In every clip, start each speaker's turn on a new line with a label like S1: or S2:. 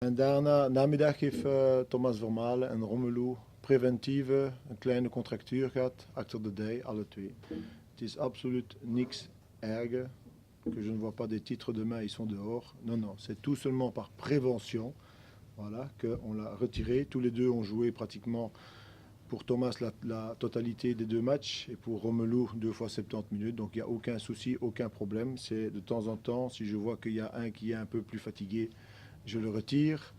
S1: En daarna, namiddag heeft Thomas Vermaelen en Romelu preventieve een kleine contractuur gehad achter de dij, alle twee. Het is absoluut niks erger, que je ne vois pas des titres demain, ils sont dehors. Non, non, c'est tout seulement par prévention, voilà, qu'on l'a retiré. Tous les deux ont joué pratiquement, pour Thomas, la totalité des deux matchs, et pour Romelu, 2 fois 70 minutes. Donc il n'y a aucun souci, aucun problème. C'est de temps en temps, si je vois qu'il y a un qui est un peu plus fatigué, je le retire.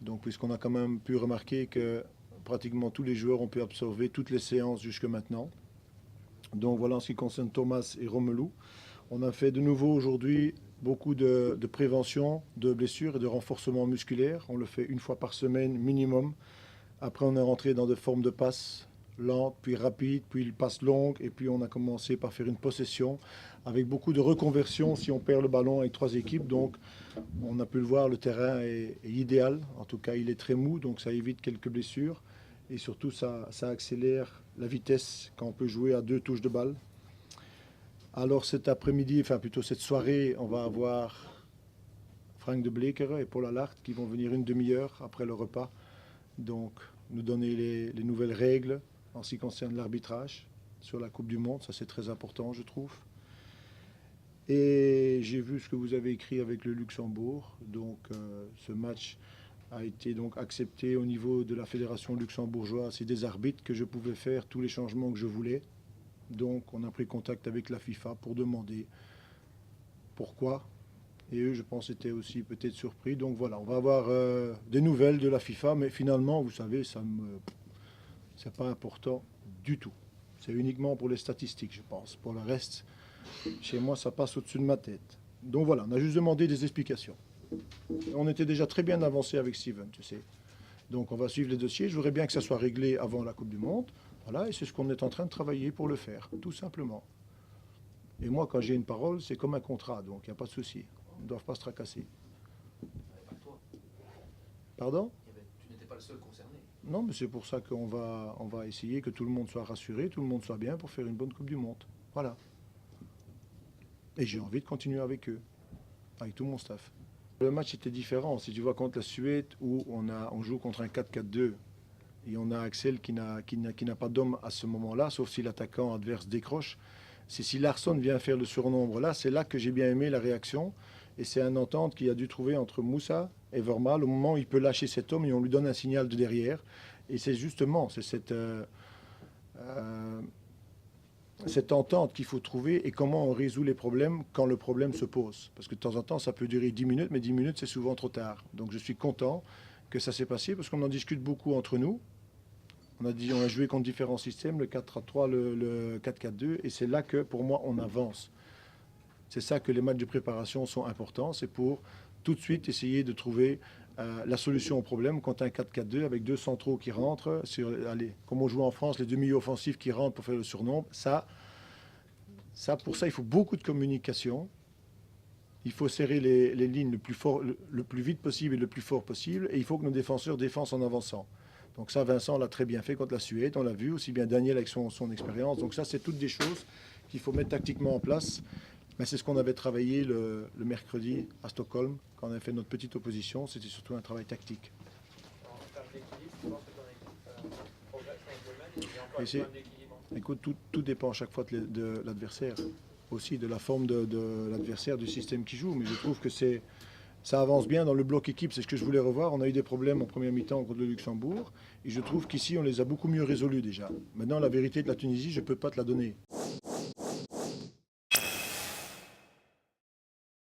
S1: Donc, puisqu'on a quand même pu remarquer que pratiquement tous les joueurs ont pu absorber toutes les séances jusque maintenant. Donc voilà en ce qui concerne Thomas et Romelu. On a fait de nouveau aujourd'hui beaucoup de prévention de blessures et de renforcement musculaire. On le fait 1 fois par semaine minimum. Après, on est rentré dans des formes de passes lentes, puis rapides, puis passes longues. Et puis, on a commencé par faire une possession avec beaucoup de reconversion si on perd le ballon avec 3 équipes. Donc, on a pu le voir, le terrain est idéal. En tout cas, il est très mou, donc ça évite quelques blessures. Et surtout, ça accélère la vitesse quand on peut jouer à 2 touches de balle. Alors cet après-midi, enfin plutôt cette soirée, on va avoir Frank de Blekeren et Paul Allard qui vont venir une demi-heure après le repas. Donc nous donner les nouvelles règles en ce qui concerne l'arbitrage sur la Coupe du Monde. Ça c'est très important, je trouve. Et j'ai vu ce que vous avez écrit avec le Luxembourg. Donc ce match a été donc accepté au niveau de la fédération luxembourgeoise et des arbitres que je pouvais faire tous les changements que je voulais. Donc on a pris contact avec la FIFA pour demander pourquoi. Et eux, je pense, étaient aussi peut-être surpris. Donc voilà, on va avoir des nouvelles de la FIFA. Mais finalement, vous savez, c'est pas important du tout. C'est uniquement pour les statistiques, je pense. Pour le reste, chez moi, ça passe au-dessus de ma tête. Donc voilà, on a juste demandé des explications. On était déjà très bien avancé avec Steven, tu sais. Donc on va suivre les dossiers. Je voudrais bien que ça soit réglé avant la Coupe du Monde. Voilà, et c'est ce qu'on est en train de travailler pour le faire, tout simplement. Et moi, quand j'ai une parole, c'est comme un contrat, donc il n'y a pas de souci. Ils ne doivent pas se tracasser.
S2: Pas toi.
S1: Pardon?
S2: Tu n'étais pas le seul concerné.
S1: Non, mais c'est pour ça qu'on va essayer que tout le monde soit rassuré, tout le monde soit bien pour faire une bonne Coupe du Monde. Voilà. Et j'ai envie de continuer avec eux, avec tout mon staff. Le match était différent. Si tu vois contre la Suède, où on joue contre un 4-4-2, et on a Axel qui n'a pas d'homme à ce moment-là, sauf si l'attaquant adverse décroche. C'est si Larsson vient faire le surnombre là, c'est là que j'ai bien aimé la réaction. Et c'est un entente qu'il a dû trouver entre Moussa et Vermaelen au moment où il peut lâcher cet homme et on lui donne un signal de derrière. Et c'est justement cette entente qu'il faut trouver et comment on résout les problèmes quand le problème se pose. Parce que de temps en temps, ça peut durer 10 minutes, mais 10 minutes, c'est souvent trop tard. Donc je suis content que ça s'est passé parce qu'on en discute beaucoup entre nous. On a joué contre différents systèmes, le 4-3, le 4-4-2, et c'est là que, pour moi, on avance. C'est ça que les matchs de préparation sont importants, c'est pour tout de suite essayer de trouver la solution au problème. Quand un 4-4-2 avec 2 centraux qui rentrent, comme on joue en France, les 2 milieux offensifs qui rentrent pour faire le surnombre, pour ça, il faut beaucoup de communication. Il faut serrer les lignes le plus vite possible et le plus fort possible, et il faut que nos défenseurs défendent en avançant. Donc ça, Vincent l'a très bien fait contre la Suède, on l'a vu, aussi bien Daniel avec son expérience. Donc ça, c'est toutes des choses qu'il faut mettre tactiquement en place. Mais c'est ce qu'on avait travaillé le mercredi à Stockholm, quand on avait fait notre petite opposition. C'était surtout un travail tactique.
S3: En termes d'équilibre, tu penses que ton équipe progresse avec le match? Il y a encore un problème d'équilibre.
S1: Écoute, tout dépend à chaque fois de l'adversaire. Aussi de la forme de l'adversaire, du système qui joue. Mais je trouve que ça avance bien dans le bloc équipe, c'est ce que je voulais revoir. On a eu des problèmes en première mi-temps contre le Luxembourg. Et je trouve qu'ici, on les a beaucoup mieux résolus déjà. Maintenant, la vérité de la Tunisie, je ne peux pas te la donner.